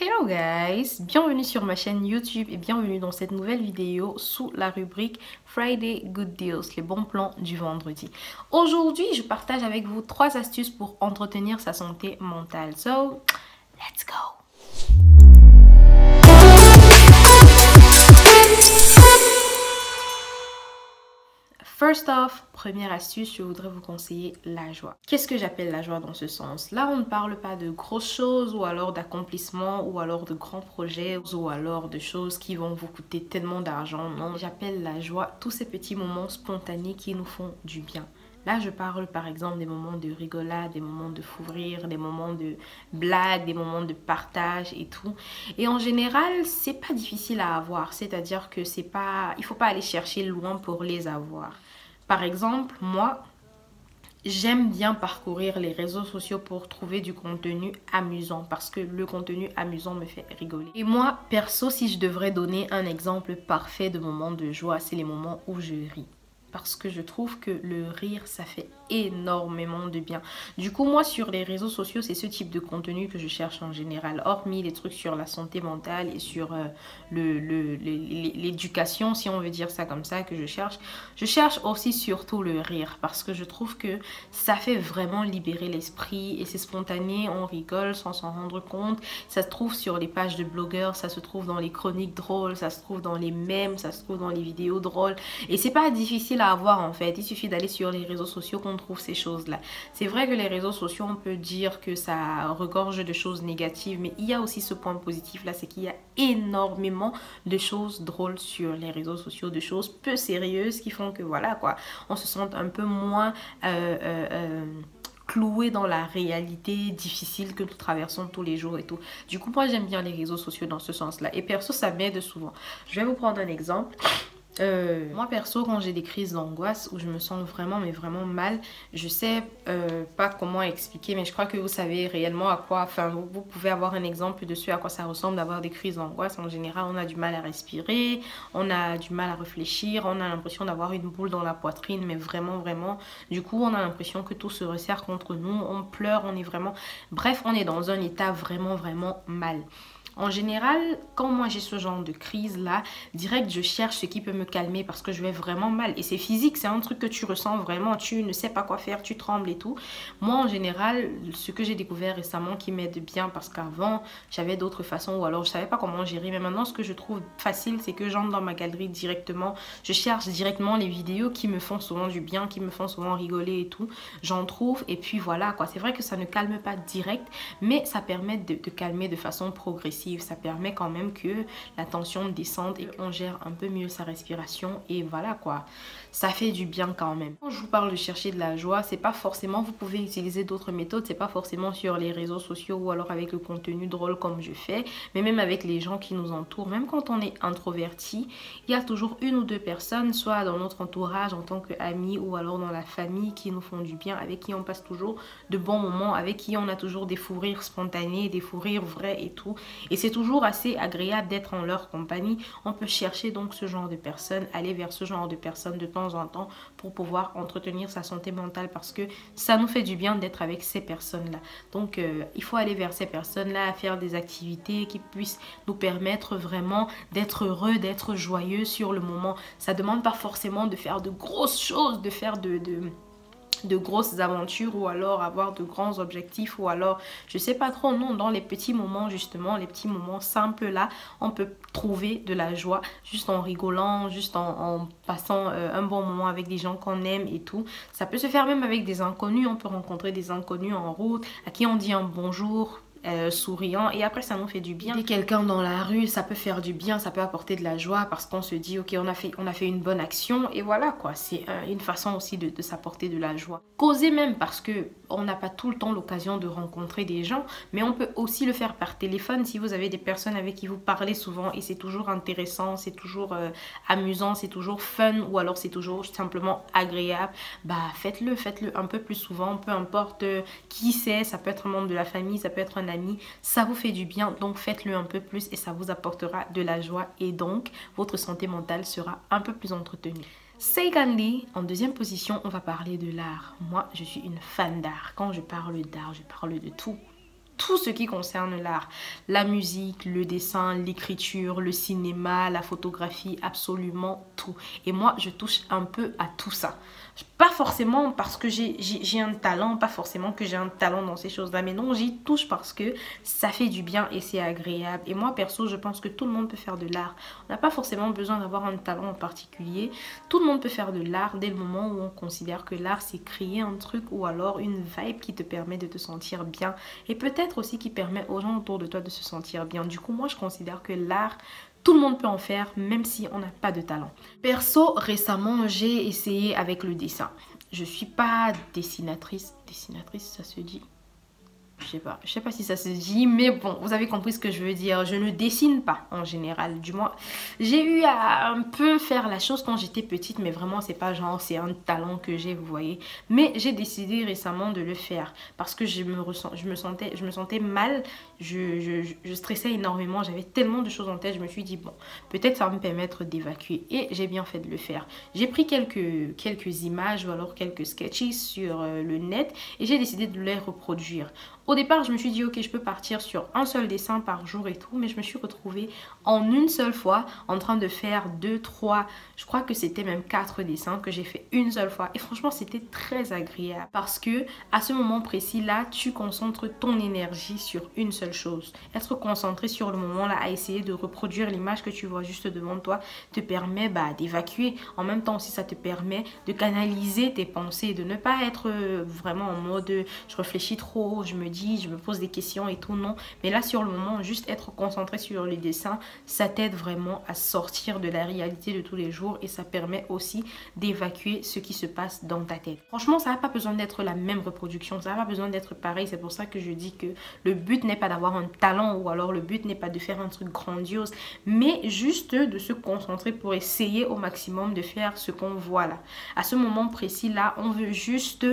Hello guys, bienvenue sur ma chaîne YouTube et bienvenue dans cette nouvelle vidéo sous la rubrique Friday Good Deals, les bons plans du vendredi. Aujourd'hui, je partage avec vous 3 astuces pour entretenir sa santé mentale. So, let's go! First off, première astuce, je voudrais vous conseiller la joie. Qu'est-ce que j'appelle la joie dans ce sens? Là, on ne parle pas de grosses choses ou alors d'accomplissements ou alors de grands projets ou alors de choses qui vont vous coûter tellement d'argent. Non, j'appelle la joie tous ces petits moments spontanés qui nous font du bien. Là, je parle par exemple des moments de rigolade, des moments de fou rire, des moments de blague, des moments de partage et tout. Et en général, c'est pas difficile à avoir. C'est-à-dire que il faut pas aller chercher loin pour les avoir. Par exemple, moi, j'aime bien parcourir les réseaux sociaux pour trouver du contenu amusant parce que le contenu amusant me fait rigoler. Et moi, perso, si je devrais donner un exemple parfait de moment de joie, c'est les moments où je ris. Parce que je trouve que le rire, ça fait énormément de bien. Du coup, moi, sur les réseaux sociaux, c'est ce type de contenu que je cherche en général. Hormis les trucs sur la santé mentale et sur l'éducation, si on veut dire ça comme ça, que je cherche. Je cherche aussi surtout le rire. Parce que je trouve que ça fait vraiment libérer l'esprit. Et c'est spontané, on rigole sans s'en rendre compte. Ça se trouve sur les pages de blogueurs, ça se trouve dans les chroniques drôles, ça se trouve dans les mèmes, ça se trouve dans les vidéos drôles. Et c'est pas difficile à avoir en fait. Il suffit d'aller sur les réseaux sociaux qu'on trouve ces choses-là. C'est vrai que les réseaux sociaux, on peut dire que ça regorge de choses négatives, mais il y a aussi ce point positif là, c'est qu'il y a énormément de choses drôles sur les réseaux sociaux, de choses peu sérieuses qui font que voilà quoi, on se sent un peu moins cloué dans la réalité difficile que nous traversons tous les jours et tout. Du coup, moi j'aime bien les réseaux sociaux dans ce sens-là. Et perso, ça m'aide souvent. Je vais vous prendre un exemple. Moi perso, quand j'ai des crises d'angoisse où je me sens vraiment mais vraiment mal, je sais pas comment expliquer, mais je crois que vous savez réellement à quoi, enfin vous pouvez avoir un exemple de ce à quoi ça ressemble d'avoir des crises d'angoisse. En général, on a du mal à respirer, on a du mal à réfléchir, on a l'impression d'avoir une boule dans la poitrine, mais vraiment vraiment, du coup on a l'impression que tout se resserre contre nous, on pleure, on est vraiment, bref, on est dans un état vraiment vraiment mal. En général, quand moi j'ai ce genre de crise là, direct je cherche ce qui peut me calmer parce que je vais vraiment mal. Et c'est physique, c'est un truc que tu ressens vraiment, tu ne sais pas quoi faire, tu trembles et tout. Moi en général, ce que j'ai découvert récemment qui m'aide bien parce qu'avant j'avais d'autres façons ou alors je savais pas comment gérer. Mais maintenant ce que je trouve facile, c'est que j'entre dans ma galerie directement, je cherche directement les vidéos qui me font souvent du bien, qui me font souvent rigoler et tout. J'en trouve et puis voilà quoi. C'est vrai que ça ne calme pas direct, mais ça permet de calmer de façon progressive. Ça permet quand même que la tension descende et qu'on gère un peu mieux sa respiration et voilà quoi, ça fait du bien quand même. Quand je vous parle de chercher de la joie, c'est pas forcément, vous pouvez utiliser d'autres méthodes, c'est pas forcément sur les réseaux sociaux ou alors avec le contenu drôle comme je fais, mais même avec les gens qui nous entourent. Même quand on est introverti, il y a toujours une ou deux personnes, soit dans notre entourage en tant qu'amis ou alors dans la famille, qui nous font du bien, avec qui on passe toujours de bons moments, avec qui on a toujours des fous rires spontanés, des fous rires vrais et tout. Et c'est toujours assez agréable d'être en leur compagnie. On peut chercher donc ce genre de personnes, aller vers ce genre de personnes de temps en temps pour pouvoir entretenir sa santé mentale parce que ça nous fait du bien d'être avec ces personnes-là. Donc il faut aller vers ces personnes-là, faire des activités qui puissent nous permettre vraiment d'être heureux, d'être joyeux sur le moment. Ça ne demande pas forcément de faire de grosses choses, de faire de grosses aventures ou alors avoir de grands objectifs ou alors je sais pas trop. Non, dans les petits moments justement, les petits moments simples là, on peut trouver de la joie juste en rigolant, juste en passant un bon moment avec des gens qu'on aime et tout. Ça peut se faire même avec des inconnus. On peut rencontrer des inconnus en route à qui on dit un bonjour souriant et après ça nous fait du bien. Et quelqu'un dans la rue, ça peut faire du bien, ça peut apporter de la joie parce qu'on se dit ok, on a fait une bonne action et voilà quoi. C'est une façon aussi de s'apporter de la joie. Causer même parce que on n'a pas tout le temps l'occasion de rencontrer des gens, mais on peut aussi le faire par téléphone si vous avez des personnes avec qui vous parlez souvent et c'est toujours intéressant, c'est toujours amusant, c'est toujours fun ou alors c'est toujours simplement agréable. Bah faites-le un peu plus souvent, peu importe qui c'est, ça peut être un membre de la famille, ça peut être un ami, ça vous fait du bien, donc faites-le un peu plus et ça vous apportera de la joie et donc votre santé mentale sera un peu plus entretenue. Secondly, en deuxième position, on va parler de l'art. Moi, je suis une fan d'art. Quand je parle d'art, je parle de tout. tout ce qui concerne l'art. La musique, le dessin, l'écriture, le cinéma, la photographie, absolument tout. Et moi, je touche un peu à tout ça. Pas forcément parce que j'ai un talent, pas forcément que j'ai un talent dans ces choses-là, mais non, j'y touche parce que ça fait du bien et c'est agréable. Et moi, perso, je pense que tout le monde peut faire de l'art. On n'a pas forcément besoin d'avoir un talent en particulier. Tout le monde peut faire de l'art dès le moment où on considère que l'art, c'est créer un truc ou alors une vibe qui te permet de te sentir bien. Et peut-être aussi qui permet aux gens autour de toi de se sentir bien. Du coup, moi, je considère que l'art, tout le monde peut en faire, même si on n'a pas de talent. Perso, récemment, j'ai essayé avec le dessin. Je suis pas dessinatrice. Dessinatrice, ça se dit? Je sais pas si ça se dit, mais bon, vous avez compris ce que je veux dire. Je ne dessine pas en général, du moins. J'ai eu à un peu faire la chose quand j'étais petite, mais vraiment, c'est pas genre, c'est un talent que j'ai, vous voyez. Mais j'ai décidé récemment de le faire parce que je me sentais mal, je stressais énormément, j'avais tellement de choses en tête, je me suis dit, bon, peut-être ça va me permettre d'évacuer. Et j'ai bien fait de le faire. J'ai pris quelques images ou alors quelques sketches sur le net et j'ai décidé de les reproduire. Au départ, je me suis dit, ok, je peux partir sur un seul dessin par jour et tout, mais je me suis retrouvée en une seule fois en train de faire 2, 3, je crois que c'était même 4 dessins que j'ai fait une seule fois. Et franchement, c'était très agréable parce que à ce moment précis là, tu concentres ton énergie sur une seule chose. Être concentré sur le moment là, à essayer de reproduire l'image que tu vois juste devant toi, te permet d'évacuer. En même temps aussi, ça te permet de canaliser tes pensées, de ne pas être vraiment en mode je réfléchis trop, je me dis, je me pose des questions et tout, non. Mais là, sur le moment, juste être concentré sur les dessins, ça t'aide vraiment à sortir de la réalité de tous les jours et ça permet aussi d'évacuer ce qui se passe dans ta tête. Franchement, ça n'a pas besoin d'être la même reproduction, ça n'a pas besoin d'être pareil. C'est pour ça que je dis que le but n'est pas d'avoir un talent ou alors le but n'est pas de faire un truc grandiose, mais juste de se concentrer pour essayer au maximum de faire ce qu'on voit là. À ce moment précis là, on veut juste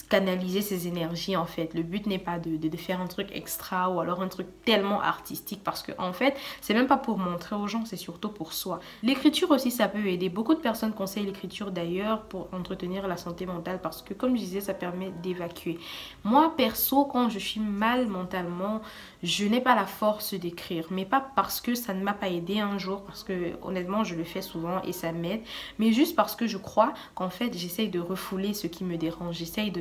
canaliser ses énergies en fait. Le but n'est pas de faire un truc extra ou alors un truc tellement artistique parce que en fait, c'est même pas pour montrer aux gens, c'est surtout pour soi. L'écriture aussi, ça peut aider. Beaucoup de personnes conseillent l'écriture d'ailleurs pour entretenir la santé mentale parce que comme je disais, ça permet d'évacuer. Moi, perso, quand je suis mal mentalement, je n'ai pas la force d'écrire. Mais pas parce que ça ne m'a pas aidé un jour, parce que honnêtement, je le fais souvent et ça m'aide. Mais juste parce que je crois qu'en fait, j'essaye de refouler ce qui me dérange. J'essaye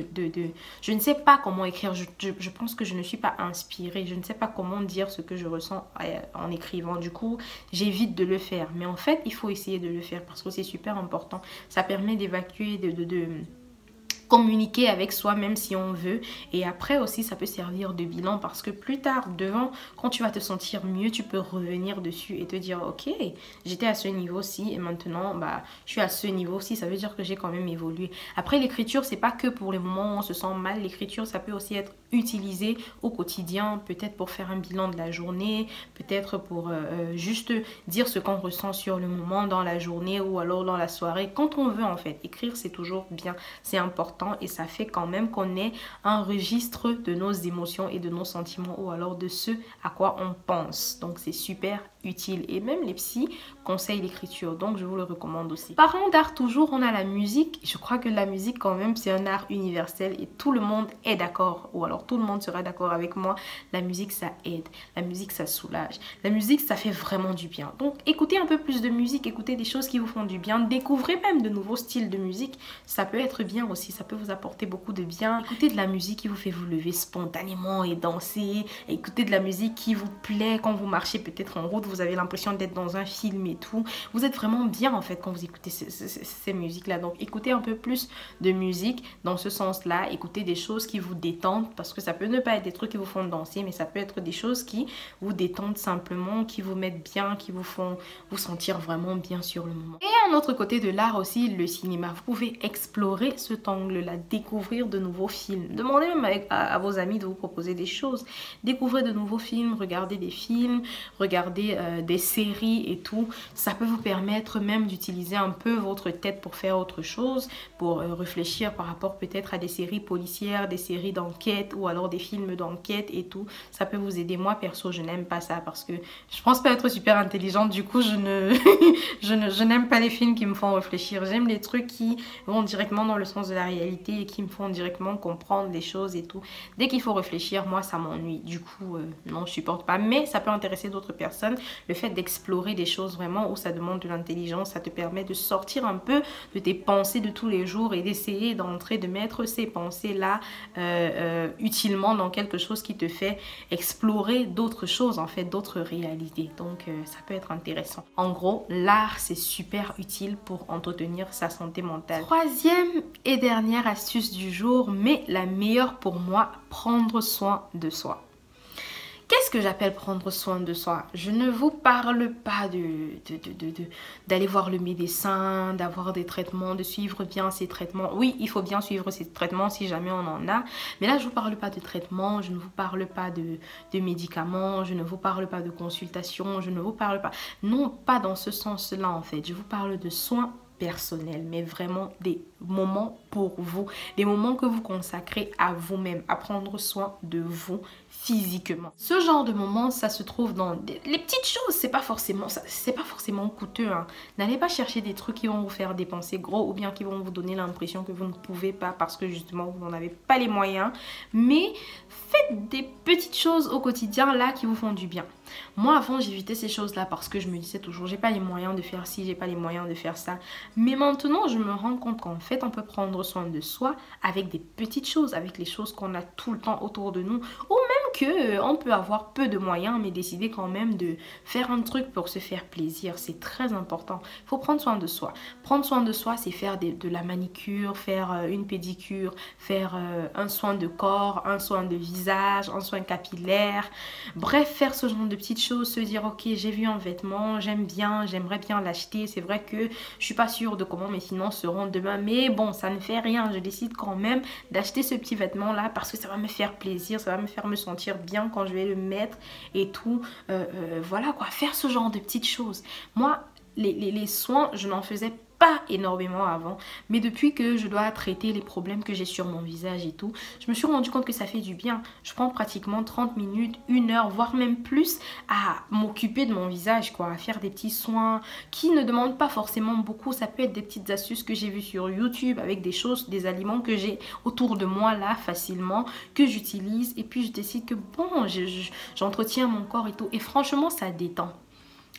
Je ne sais pas comment écrire. Je pense que je ne suis pas inspirée. Je ne sais pas comment dire ce que je ressens en écrivant. Du coup, j'évite de le faire. Mais en fait, il faut essayer de le faire parce que c'est super important. Ça permet d'évacuer, de communiquer avec soi-même si on veut. Et après aussi, ça peut servir de bilan parce que plus tard, devant, quand tu vas te sentir mieux, tu peux revenir dessus et te dire, ok, j'étais à ce niveau-ci et maintenant, je suis à ce niveau-ci. Ça veut dire que j'ai quand même évolué. Après, l'écriture, c'est pas que pour les moments où on se sent mal. L'écriture, ça peut aussi être utilisé au quotidien, peut-être pour faire un bilan de la journée, peut-être pour juste dire ce qu'on ressent sur le moment dans la journée ou alors dans la soirée. Quand on veut, en fait, écrire, c'est toujours bien. C'est important. Et ça fait quand même qu'on ait un registre de nos émotions et de nos sentiments ou alors de ce à quoi on pense. Donc c'est super utile et même les psys conseillent l'écriture, donc je vous le recommande aussi. Parlant d'art toujours, on a la musique. Je crois que la musique quand même c'est un art universel et tout le monde est d'accord ou alors tout le monde sera d'accord avec moi. La musique ça aide, la musique ça soulage, la musique ça fait vraiment du bien. Donc écoutez un peu plus de musique, écoutez des choses qui vous font du bien, découvrez même de nouveaux styles de musique, ça peut être bien aussi, ça peut vous apporter beaucoup de bien. Écoutez de la musique qui vous fait vous lever spontanément et danser, écoutez de la musique qui vous plaît quand vous marchez peut-être en route, vous avez l'impression d'être dans un film et tout. Vous êtes vraiment bien en fait quand vous écoutez ces musiques-là. Donc écoutez un peu plus de musique dans ce sens-là. Écoutez des choses qui vous détendent parce que ça peut ne pas être des trucs qui vous font danser, mais ça peut être des choses qui vous détendent simplement, qui vous mettent bien, qui vous font vous sentir vraiment bien sur le moment. Et un autre côté de l'art aussi, le cinéma. Vous pouvez explorer cet angle-là, découvrir de nouveaux films. Demandez même à vos amis de vous proposer des choses. Découvrez de nouveaux films, regardez des films, regardez des séries et tout. Ça peut vous permettre même d'utiliser un peu votre tête pour faire autre chose, pour réfléchir par rapport peut-être à des séries policières, des séries d'enquête ou alors des films d'enquête et tout. Ça peut vous aider. Moi perso, je n'aime pas ça parce que je pense pas être super intelligente. Du coup, je n'aime pas les films qui me font réfléchir. J'aime les trucs qui vont directement dans le sens de la réalité. réalité et qui me font directement comprendre les choses et tout. Dès qu'il faut réfléchir, moi ça m'ennuie. Du coup, non, je supporte pas. Mais ça peut intéresser d'autres personnes. Le fait d'explorer des choses vraiment où ça demande de l'intelligence, ça te permet de sortir un peu de tes pensées de tous les jours et d'essayer d'entrer, de mettre ces pensées-là utilement dans quelque chose qui te fait explorer d'autres choses, en fait, d'autres réalités. Donc, ça peut être intéressant. En gros, l'art, c'est super utile pour entretenir sa santé mentale. Troisième et dernière astuce du jour, mais la meilleure pour moi, prendre soin de soi. Qu'est-ce que j'appelle prendre soin de soi? Je ne vous parle pas d'aller voir le médecin, d'avoir des traitements, de suivre bien ces traitements. Oui, il faut bien suivre ces traitements si jamais on en a. Mais là, je ne vous parle pas de traitements, je ne vous parle pas de médicaments, je ne vous parle pas de consultation, je ne vous parle pas... Non, pas dans ce sens-là en fait. Je vous parle de soins personnels, mais vraiment des moments pour vous, des moments que vous consacrez à vous-même, à prendre soin de vous physiquement. Ce genre de moments, ça se trouve dans les petites choses, c'est pas forcément coûteux, hein. N'allez pas chercher des trucs qui vont vous faire dépenser gros ou bien qui vont vous donner l'impression que vous ne pouvez pas parce que justement vous n'en avez pas les moyens, mais faites des petites choses au quotidien là qui vous font du bien. Moi avant j'évitais ces choses là parce que je me disais toujours j'ai pas les moyens de faire ci, j'ai pas les moyens de faire ça, mais maintenant je me rends compte qu'en fait on peut prendre soin de soi avec des petites choses, avec les choses qu'on a tout le temps autour de nous, ou même que on peut avoir peu de moyens mais décider quand même de faire un truc pour se faire plaisir. C'est très important. Il faut prendre soin de soi. Prendre soin de soi, c'est faire de la manicure, faire une pédicure, faire un soin de corps, un soin de visage, un soin capillaire. Bref, faire ce genre de petites choses, se dire ok, j'ai vu un vêtement, j'aime bien, j'aimerais bien l'acheter. C'est vrai que je suis pas sûre de comment mes finances seront demain, mais bon, ça ne fait rien. Je décide quand même d'acheter ce petit vêtement là parce que ça va me faire plaisir, ça va me faire me sentir bien quand je vais le mettre et tout. Voilà quoi, faire ce genre de petites choses. Moi, les soins, je n'en faisais pas énormément avant, mais depuis que je dois traiter les problèmes que j'ai sur mon visage et tout, je me suis rendu compte que ça fait du bien. Je prends pratiquement 30 minutes, 1 heure, voire même plus à m'occuper de mon visage, quoi, à faire des petits soins qui ne demandent pas forcément beaucoup. Ça peut être des petites astuces que j'ai vues sur YouTube avec des choses, des aliments que j'ai autour de moi là facilement, que j'utilise et puis je décide que bon, j'entretiens mon corps et tout. Et franchement, ça détend.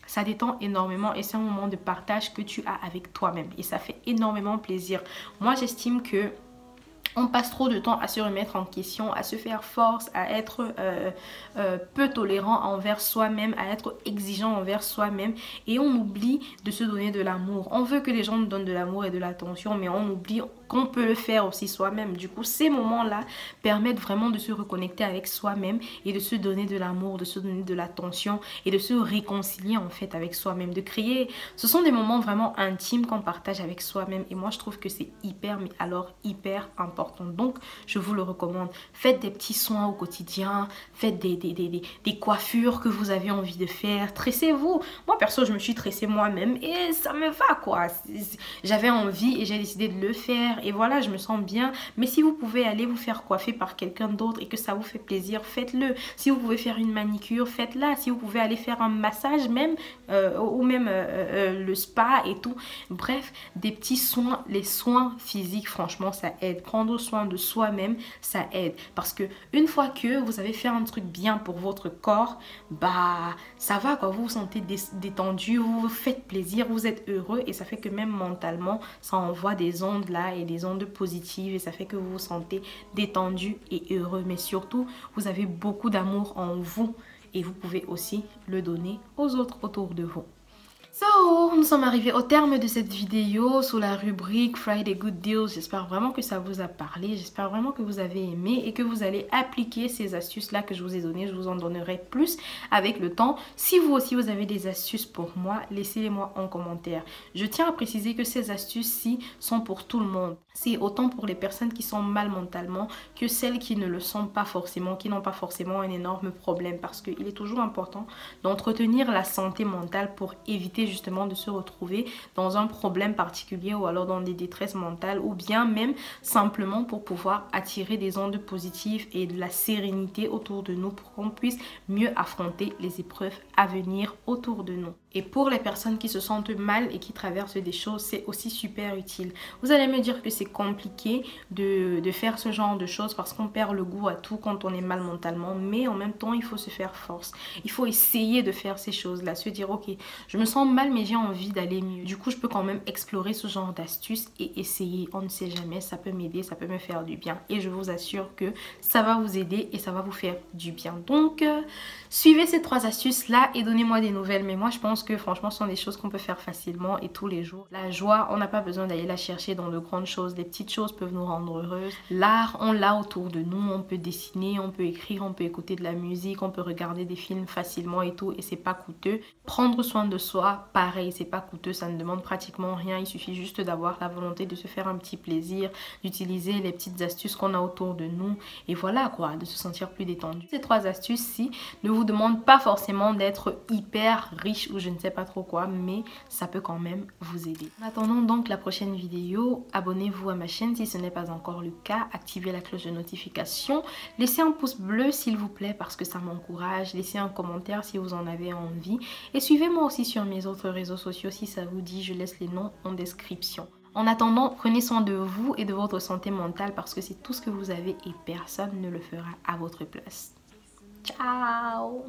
Ça détend énormément et c'est un moment de partage que tu as avec toi-même et ça fait énormément plaisir. Moi, j'estime que on passe trop de temps à se remettre en question, à se faire force, à être peu tolérant envers soi-même, à être exigeant envers soi-même et on oublie de se donner de l'amour. On veut que les gens nous donnent de l'amour et de l'attention, mais on oublie qu'on peut le faire aussi soi-même. Du coup, ces moments-là permettent vraiment de se reconnecter avec soi-même et de se donner de l'amour, de se donner de l'attention et de se réconcilier en fait avec soi-même, de créer. Ce sont des moments vraiment intimes qu'on partage avec soi-même et moi je trouve que c'est hyper, mais alors hyper important. Donc, je vous le recommande. Faites des petits soins au quotidien, faites des coiffures que vous avez envie de faire, tressez-vous. Moi perso, je me suis tressée moi-même et ça me va quoi. J'avais envie et j'ai décidé de le faire. Et voilà, je me sens bien. Mais si vous pouvez aller vous faire coiffer par quelqu'un d'autre et que ça vous fait plaisir, faites-le. Si vous pouvez faire une manicure, faites-la. Si vous pouvez aller faire un massage même, ou même le spa et tout. Bref, des petits soins, les soins physiques, franchement, ça aide. Prendre soin de soi-même, ça aide. Parce que une fois que vous avez fait un truc bien pour votre corps, bah, ça va quoi. Vous vous sentez détendu, vous vous faites plaisir, vous êtes heureux et ça fait que même mentalement, ça envoie des ondes là et des ondes positives et ça fait que vous vous sentez détendu et heureux. Mais surtout, vous avez beaucoup d'amour en vous et vous pouvez aussi le donner aux autres autour de vous. So, nous sommes arrivés au terme de cette vidéo sous la rubrique Friday Good Deals. J'espère vraiment que ça vous a parlé, j'espère vraiment que vous avez aimé et que vous allez appliquer ces astuces là que je vous ai données. Je vous en donnerai plus avec le temps. Si vous aussi vous avez des astuces pour moi, laissez-les-moi en commentaire. Je tiens à préciser que ces astuces-ci sont pour tout le monde. C'est autant pour les personnes qui sont mal mentalement que celles qui ne le sont pas forcément, qui n'ont pas forcément un énorme problème, parce qu'il est toujours important d'entretenir la santé mentale pour éviter éviter justement de se retrouver dans un problème particulier ou alors dans des détresses mentales, ou bien même simplement pour pouvoir attirer des ondes positives et de la sérénité autour de nous pour qu'on puisse mieux affronter les épreuves à venir autour de nous. Et pour les personnes qui se sentent mal et qui traversent des choses, c'est aussi super utile. Vous allez me dire que c'est compliqué de faire ce genre de choses parce qu'on perd le goût à tout quand on est mal mentalement, mais en même temps, il faut se faire force. Il faut essayer de faire ces choses-là, se dire ok, je me sens mal mais j'ai envie d'aller mieux. Du coup, je peux quand même explorer ce genre d'astuces et essayer. On ne sait jamais, ça peut m'aider, ça peut me faire du bien. Et je vous assure que ça va vous aider et ça va vous faire du bien. Donc, suivez ces 3 astuces-là et donnez-moi des nouvelles. Mais moi, je pense que franchement, ce sont des choses qu'on peut faire facilement et tous les jours. La joie, on n'a pas besoin d'aller la chercher dans de grandes choses. Des petites choses peuvent nous rendre heureuses. L'art, on l'a autour de nous. On peut dessiner, on peut écrire, on peut écouter de la musique, on peut regarder des films facilement et tout. Et c'est pas coûteux. Prendre soin de soi, pareil, c'est pas coûteux. Ça ne demande pratiquement rien. Il suffit juste d'avoir la volonté de se faire un petit plaisir, d'utiliser les petites astuces qu'on a autour de nous. Et voilà quoi, de se sentir plus détendu. Ces 3 astuces-ci ne vous demandent pas forcément d'être hyper riche ou je ne sais pas trop quoi, mais ça peut quand même vous aider. En attendant donc la prochaine vidéo, abonnez-vous à ma chaîne si ce n'est pas encore le cas, activez la cloche de notification, laissez un pouce bleu s'il vous plaît parce que ça m'encourage, laissez un commentaire si vous en avez envie et suivez-moi aussi sur mes autres réseaux sociaux si ça vous dit, je laisse les noms en description. En attendant, prenez soin de vous et de votre santé mentale parce que c'est tout ce que vous avez et personne ne le fera à votre place. Ciao!